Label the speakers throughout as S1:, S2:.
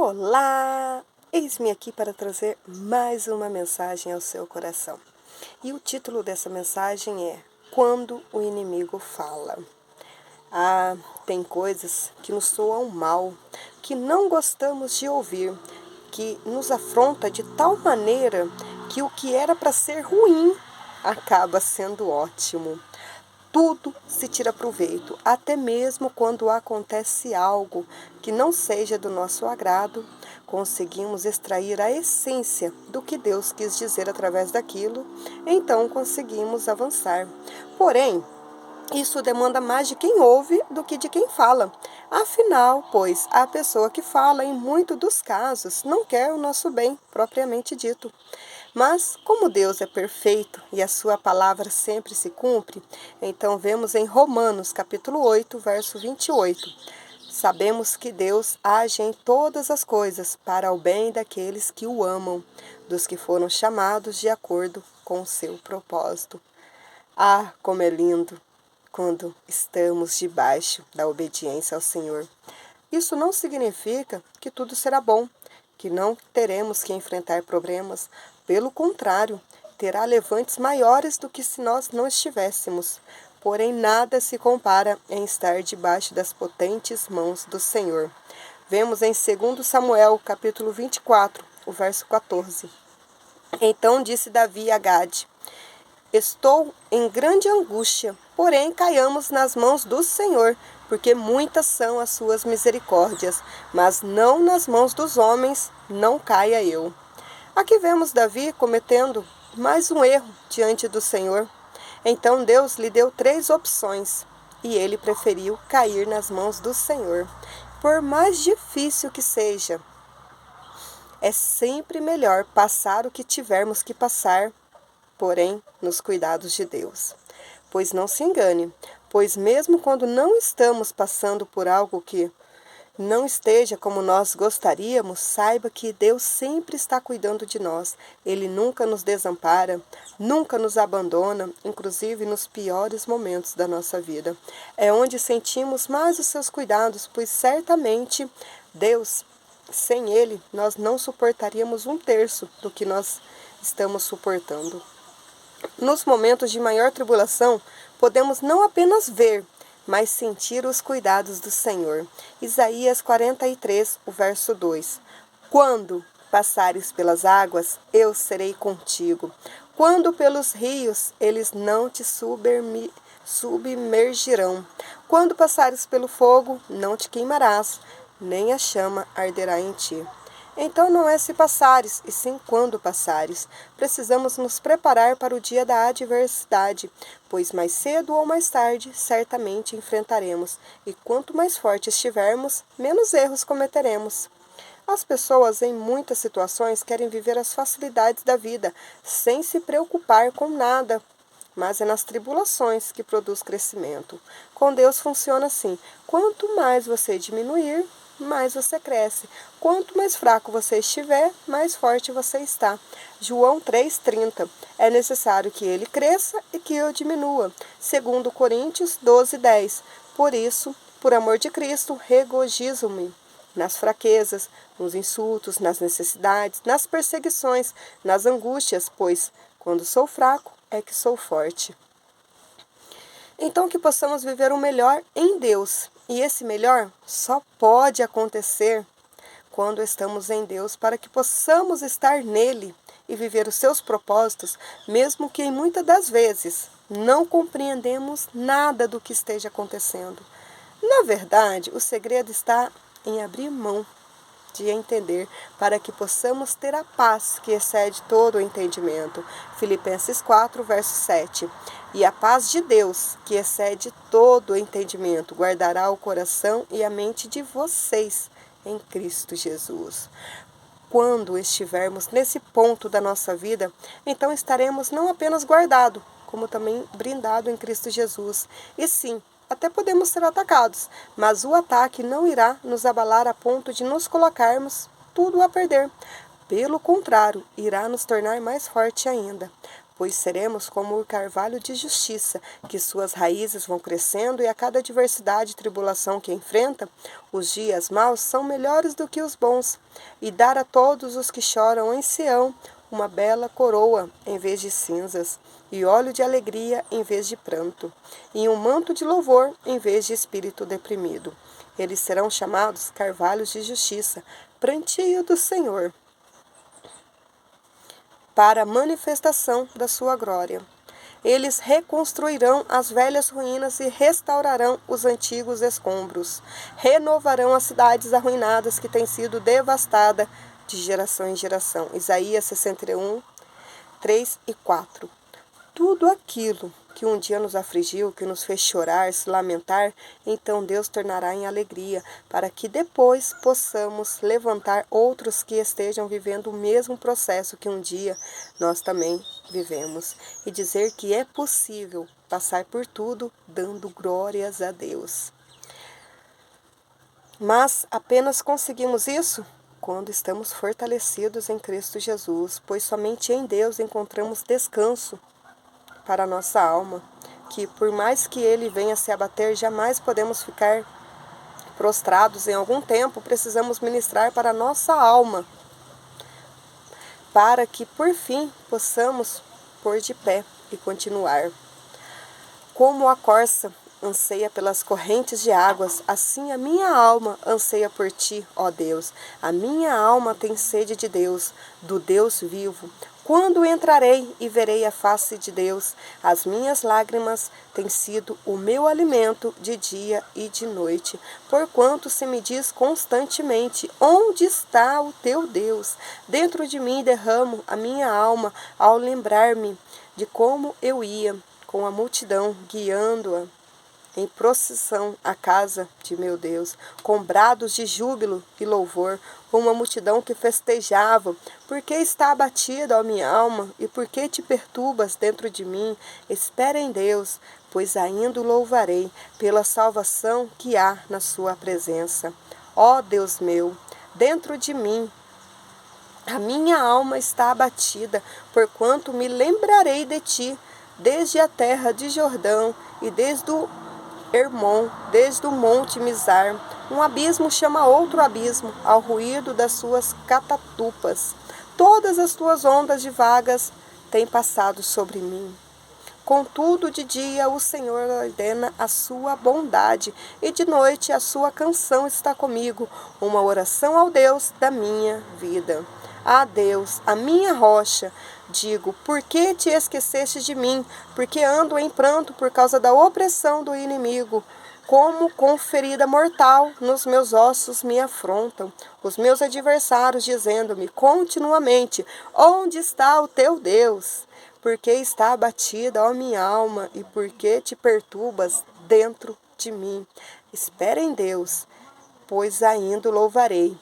S1: Olá! Eis-me aqui para trazer mais uma mensagem ao seu coração. E o título dessa mensagem é Quando o Inimigo Fala. Tem coisas que nos soam mal, que não gostamos de ouvir, que nos afronta de tal maneira que o que era para ser ruim acaba sendo ótimo. Tudo se tira proveito, até mesmo quando acontece algo que não seja do nosso agrado, conseguimos extrair a essência do que Deus quis dizer através daquilo, então conseguimos avançar. Porém, isso demanda mais de quem ouve do que de quem fala. Afinal, pois, a pessoa que fala, em muitos dos casos, não quer o nosso bem, propriamente dito. Mas, como Deus é perfeito e a sua palavra sempre se cumpre, então vemos em Romanos, capítulo 8, verso 28. Sabemos que Deus age em todas as coisas para o bem daqueles que o amam, dos que foram chamados de acordo com o seu propósito. Como é lindo quando estamos debaixo da obediência ao Senhor. Isso não significa que tudo será bom, que não teremos que enfrentar problemas. Pelo contrário, terá levantes maiores do que se nós não estivéssemos. Porém, nada se compara em estar debaixo das potentes mãos do Senhor. Vemos em 2 Samuel, capítulo 24, o verso 14. Então disse Davi a Gade: Estou em grande angústia, porém caiamos nas mãos do Senhor, porque muitas são as suas misericórdias, mas não nas mãos dos homens, não caia eu. Aqui vemos Davi cometendo mais um erro diante do Senhor. Então Deus lhe deu 3 opções, e ele preferiu cair nas mãos do Senhor. Por mais difícil que seja, é sempre melhor passar o que tivermos que passar, porém, nos cuidados de Deus. Pois não se engane, pois mesmo quando não estamos passando por algo que não esteja como nós gostaríamos, saiba que Deus sempre está cuidando de nós. Ele nunca nos desampara, nunca nos abandona, inclusive nos piores momentos da nossa vida. É onde sentimos mais os seus cuidados, pois certamente Deus, sem Ele, nós não suportaríamos 1/3 do que nós estamos suportando. Nos momentos de maior tribulação, podemos não apenas ver, mas sentir os cuidados do Senhor. Isaías 43, o verso 2. Quando passares pelas águas, eu serei contigo. Quando pelos rios, eles não te submergirão. Quando passares pelo fogo, não te queimarás, nem a chama arderá em ti. Então não é se passares, e sim quando passares. Precisamos nos preparar para o dia da adversidade, pois mais cedo ou mais tarde, certamente enfrentaremos, e quanto mais forte estivermos, menos erros cometeremos. As pessoas em muitas situações querem viver as facilidades da vida, sem se preocupar com nada, mas é nas tribulações que produz crescimento. Com Deus funciona assim: quanto mais você diminuir, mais você cresce. Quanto mais fraco você estiver, mais forte você está. João 3,30. É necessário que ele cresça e que eu diminua. 2 Coríntios 12,10. Por isso, por amor de Cristo, regozijo-me nas fraquezas, nos insultos, nas necessidades, nas perseguições, nas angústias, pois, quando sou fraco, é que sou forte. Então que possamos viver o melhor em Deus. E esse melhor só pode acontecer quando estamos em Deus, para que possamos estar nele e viver os seus propósitos, mesmo que muitas das vezes não compreendemos nada do que esteja acontecendo. Na verdade, o segredo está em abrir mão de entender, para que possamos ter a paz que excede todo o entendimento. Filipenses 4, verso 7. E a paz de Deus, que excede todo o entendimento, guardará o coração e a mente de vocês em Cristo Jesus. Quando estivermos nesse ponto da nossa vida, então estaremos não apenas guardados, como também blindados em Cristo Jesus. E sim, até podemos ser atacados, mas o ataque não irá nos abalar a ponto de nos colocarmos tudo a perder. Pelo contrário, irá nos tornar mais forte ainda. pois seremos como o carvalho de justiça, que suas raízes vão crescendo e a cada adversidade e tribulação que enfrenta, os dias maus são melhores do que os bons, e dar a todos os que choram em Sião uma bela coroa em vez de cinzas, e óleo de alegria em vez de pranto, e um manto de louvor em vez de espírito deprimido. Eles serão chamados carvalhos de justiça, plantio do Senhor, para a manifestação da sua glória. Eles reconstruirão as velhas ruínas e restaurarão os antigos escombros. Renovarão as cidades arruinadas que têm sido devastadas de geração em geração. Isaías 61, 3 e 4. Tudo aquilo que um dia nos afligiu, que nos fez chorar, se lamentar, então Deus tornará em alegria, para que depois possamos levantar outros que estejam vivendo o mesmo processo que um dia nós também vivemos, e dizer que é possível passar por tudo dando glórias a Deus. Mas apenas conseguimos isso quando estamos fortalecidos em Cristo Jesus, pois somente em Deus encontramos descanso para a nossa alma, que por mais que ele venha se abater, jamais podemos ficar prostrados em algum tempo. Precisamos ministrar para a nossa alma, para que por fim possamos pôr de pé e continuar. Como a corça anseia pelas correntes de águas, assim a minha alma anseia por ti, ó Deus. A minha alma tem sede de Deus, do Deus vivo. Quando entrarei e verei a face de Deus? As minhas lágrimas têm sido o meu alimento de dia e de noite, porquanto se me diz constantemente: onde está o teu Deus? Dentro de mim derramo a minha alma ao lembrar-me de como eu ia com a multidão, guiando-a em procissão à casa de meu Deus, com brados de júbilo e louvor, uma multidão que festejava. Por que está abatida, ó minha alma, e por que te perturbas dentro de mim? Espera em Deus, pois ainda o louvarei pela salvação que há na sua presença. Ó Deus meu, dentro de mim a minha alma está abatida, porquanto me lembrarei de ti, desde a terra de Jordão e desde o Hermon, desde o monte Mizar. Um abismo chama outro abismo, ao ruído das suas catatupas. Todas as tuas ondas de vagas têm passado sobre mim. Contudo, de dia o Senhor ordena a sua bondade, e de noite a sua canção está comigo, uma oração ao Deus da minha vida. Ah, Deus, a minha rocha, digo, por que te esqueceste de mim? Porque ando em pranto por causa da opressão do inimigo. Como com ferida mortal nos meus ossos me afrontam os meus adversários, dizendo-me continuamente: onde está o teu Deus? Porque está abatida, ó minha alma, e por que te perturbas dentro de mim? Espera em Deus, pois ainda o louvarei.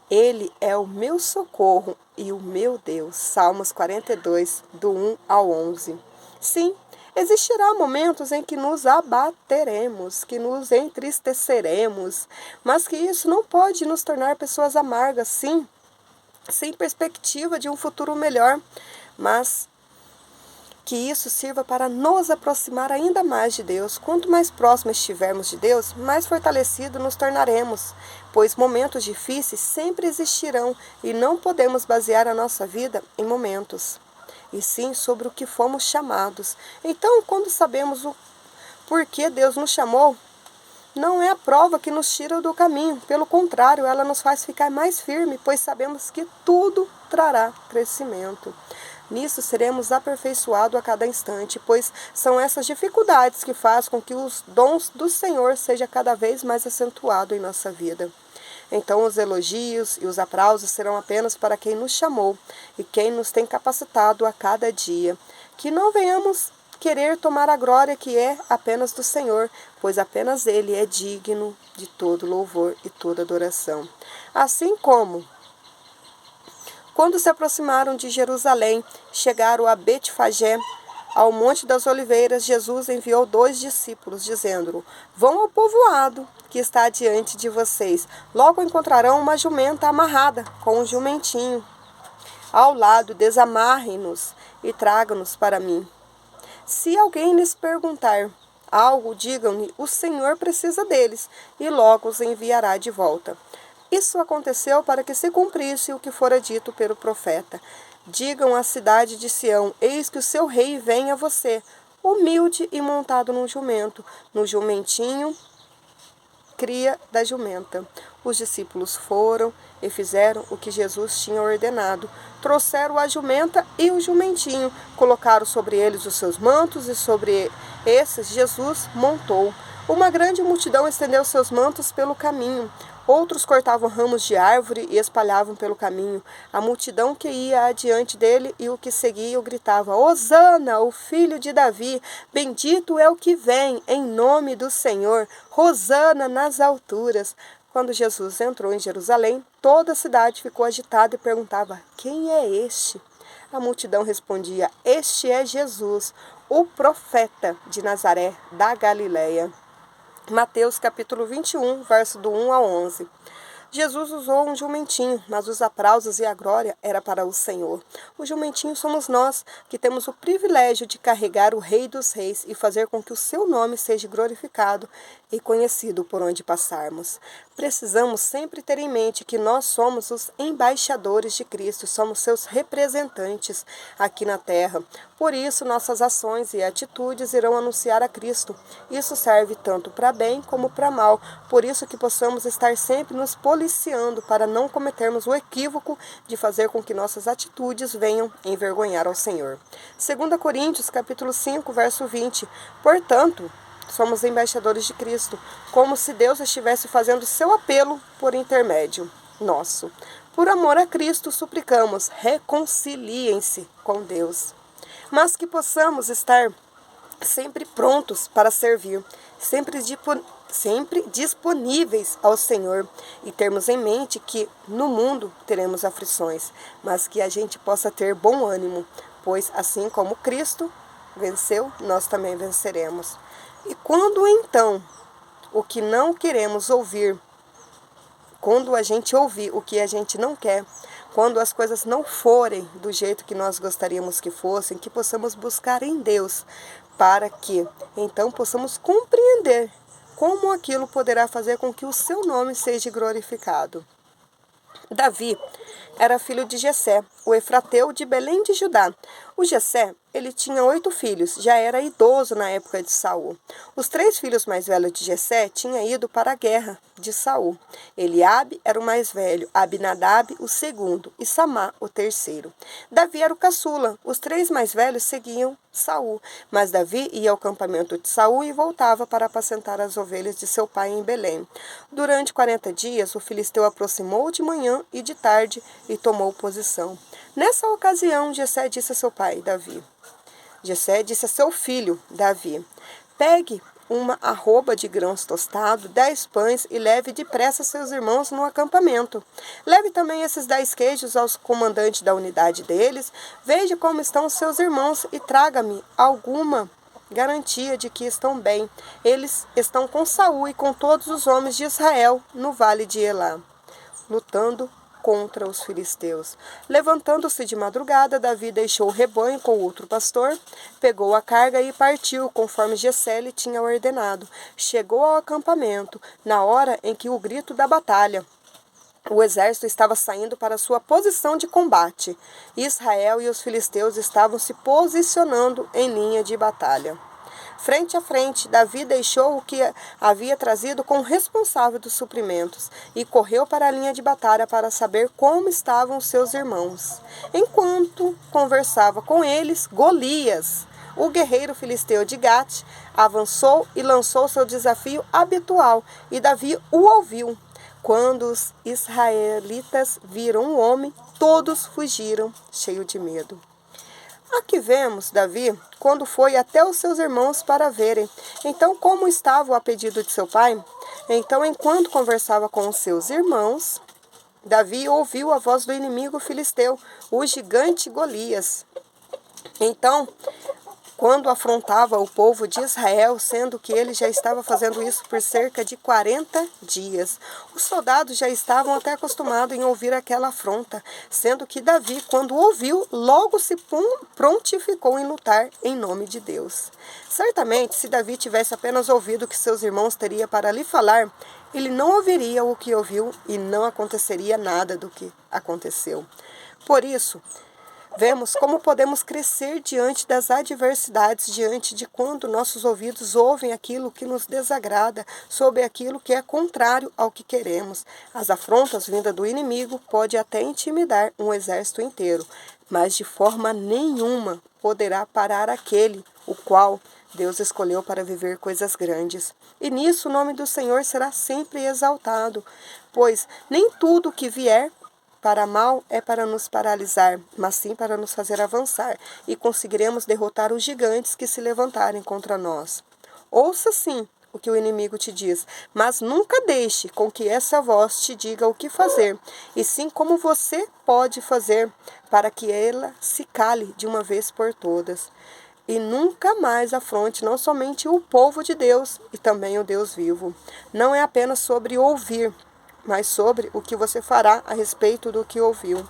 S1: Ele é o meu socorro e o meu Deus. Salmos 42, do 1 ao 11. Sim, existirá momentos em que nos abateremos, que nos entristeceremos, mas que isso não pode nos tornar pessoas amargas, sim, sem perspectiva de um futuro melhor, mas que isso sirva para nos aproximar ainda mais de Deus. Quanto mais próximo estivermos de Deus, mais fortalecidos nos tornaremos, pois momentos difíceis sempre existirão e não podemos basear a nossa vida em momentos, e sim sobre o que fomos chamados. Então, quando sabemos o porquê Deus nos chamou, não é a prova que nos tira do caminho, pelo contrário, ela nos faz ficar mais firme, pois sabemos que tudo trará crescimento. Nisso seremos aperfeiçoados a cada instante, pois são essas dificuldades que fazem com que os dons do Senhor sejam cada vez mais acentuados em nossa vida. Então os elogios e os aplausos serão apenas para quem nos chamou e quem nos tem capacitado a cada dia. Que não venhamos querer tomar a glória que é apenas do Senhor, pois apenas Ele é digno de todo louvor e toda adoração. Assim como quando se aproximaram de Jerusalém, chegaram a Betfagé, ao Monte das Oliveiras, Jesus enviou 2 discípulos, dizendo: vão ao povoado que está diante de vocês. Logo encontrarão uma jumenta amarrada com um jumentinho, ao lado, desamarrem-nos e tragam-nos para mim. Se alguém lhes perguntar algo, digam-lhe, o Senhor precisa deles, e logo os enviará de volta. Isso aconteceu para que se cumprisse o que fora dito pelo profeta. Digam à cidade de Sião, eis que o seu rei vem a você, humilde e montado num jumento, no jumentinho, cria da jumenta. Os discípulos foram e fizeram o que Jesus tinha ordenado. Trouxeram a jumenta e o jumentinho, colocaram sobre eles os seus mantos e sobre esses Jesus montou. Uma grande multidão estendeu seus mantos pelo caminho. Outros cortavam ramos de árvore e espalhavam pelo caminho. A multidão que ia adiante dele e o que seguia gritava: Hosana, o filho de Davi, bendito é o que vem em nome do Senhor, Hosana nas alturas. Quando Jesus entrou em Jerusalém, toda a cidade ficou agitada e perguntava: quem é este? A multidão respondia: este é Jesus, o profeta de Nazaré da Galileia. Mateus capítulo 21, verso do 1 ao 11. Jesus usou um jumentinho, mas os aplausos e a glória era para o Senhor. O jumentinho somos nós, que temos o privilégio de carregar o Rei dos Reis e fazer com que o seu nome seja glorificado e conhecido por onde passarmos. Precisamos sempre ter em mente que nós somos os embaixadores de Cristo, somos seus representantes aqui na terra. Por isso, nossas ações e atitudes irão anunciar a Cristo. Isso serve tanto para bem como para mal. Por isso que possamos estar sempre nos policiando para não cometermos o equívoco de fazer com que nossas atitudes venham envergonhar ao Senhor. 2 Coríntios capítulo 5, verso 20. Portanto, somos embaixadores de Cristo, como se Deus estivesse fazendo seu apelo por intermédio nosso. Por amor a Cristo, suplicamos, reconciliem-se com Deus. Mas que possamos estar sempre prontos para servir, sempre disponíveis ao Senhor e termos em mente que no mundo teremos aflições, mas que a gente possa ter bom ânimo, pois assim como Cristo venceu, nós também venceremos. E quando então o que não queremos ouvir, quando a gente ouvir o que a gente não quer, quando as coisas não forem do jeito que nós gostaríamos que fossem, que possamos buscar em Deus, para que então possamos compreender como aquilo poderá fazer com que o seu nome seja glorificado. Davi era filho de Jessé, o efrateu de Belém de Judá. O Jessé, ele tinha 8 filhos, já era idoso na época de Saul. Os 3 filhos mais velhos de Jessé tinham ido para a guerra de Saul. Eliabe era o mais velho, Abinadab o segundo e Samá o terceiro. Davi era o caçula. Os 3 mais velhos seguiam Saul, mas Davi ia ao acampamento de Saul e voltava para apacentar as ovelhas de seu pai em Belém. Durante 40 dias, o filisteu aproximou de manhã e de tarde e tomou posição. Nessa ocasião, Jessé disse a seu pai, Davi. Jessé disse a seu filho, Davi, pegue uma arroba de grãos tostados, 10 pães e leve depressa seus irmãos no acampamento. Leve também esses 10 queijos aos comandantes da unidade deles, veja como estão os seus irmãos e traga-me alguma garantia de que estão bem. Eles estão com Saul e com todos os homens de Israel no vale de Elá, lutando contra os filisteus. Levantando-se de madrugada, Davi deixou o rebanho com outro pastor, pegou a carga e partiu, conforme Jessé lhe tinha ordenado. Chegou ao acampamento, na hora em que o grito da batalha. O exército estava saindo para sua posição de combate. Israel e os filisteus estavam se posicionando em linha de batalha. Frente a frente, Davi deixou o que havia trazido com o responsável dos suprimentos e correu para a linha de batalha para saber como estavam seus irmãos. Enquanto conversava com eles, Golias, o guerreiro filisteu de Gate, avançou e lançou seu desafio habitual, e Davi o ouviu. Quando os israelitas viram o homem, todos fugiram, cheios de medo. Aqui vemos Davi quando foi até os seus irmãos para verem. Então, como estavam a pedido de seu pai? Então, enquanto conversava com os seus irmãos, Davi ouviu a voz do inimigo filisteu, o gigante Golias. Então, quando afrontava o povo de Israel, sendo que ele já estava fazendo isso por cerca de 40 dias. Os soldados já estavam até acostumados em ouvir aquela afronta, sendo que Davi, quando ouviu, logo se prontificou em lutar em nome de Deus. Certamente, se Davi tivesse apenas ouvido o que seus irmãos teriam para lhe falar, ele não ouviria o que ouviu e não aconteceria nada do que aconteceu. Por isso, vemos como podemos crescer diante das adversidades, diante de quando nossos ouvidos ouvem aquilo que nos desagrada, sobre aquilo que é contrário ao que queremos. As afrontas vindas do inimigo podem até intimidar um exército inteiro, mas de forma nenhuma poderá parar aquele o qual Deus escolheu para viver coisas grandes. E nisso o nome do Senhor será sempre exaltado, pois nem tudo que vier para mal é para nos paralisar, mas sim para nos fazer avançar, e conseguiremos derrotar os gigantes que se levantarem contra nós. Ouça sim o que o inimigo te diz, mas nunca deixe com que essa voz te diga o que fazer, e sim como você pode fazer para que ela se cale de uma vez por todas. E nunca mais afronte não somente o povo de Deus, e também o Deus vivo. Não é apenas sobre ouvir, mas sobre o que você fará a respeito do que ouviu.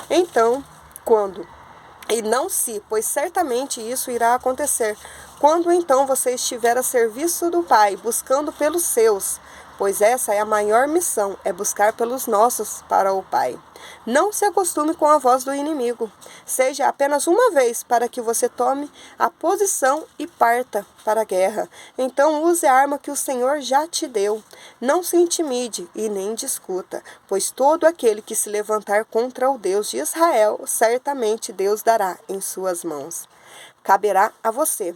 S1: Então, quando? E não se, pois certamente isso irá acontecer. Quando então você estiver a serviço do Pai, buscando pelos seus, pois essa é a maior missão, é buscar pelos nossos para o Pai. Não se acostume com a voz do inimigo. Seja apenas uma vez para que você tome a posição e parta para a guerra. Então use a arma que o Senhor já te deu. Não se intimide e nem discuta, pois todo aquele que se levantar contra o Deus de Israel, certamente Deus dará em suas mãos. Caberá a você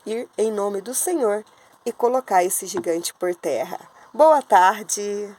S1: ir em nome do Senhor e colocar esse gigante por terra. Boa tarde!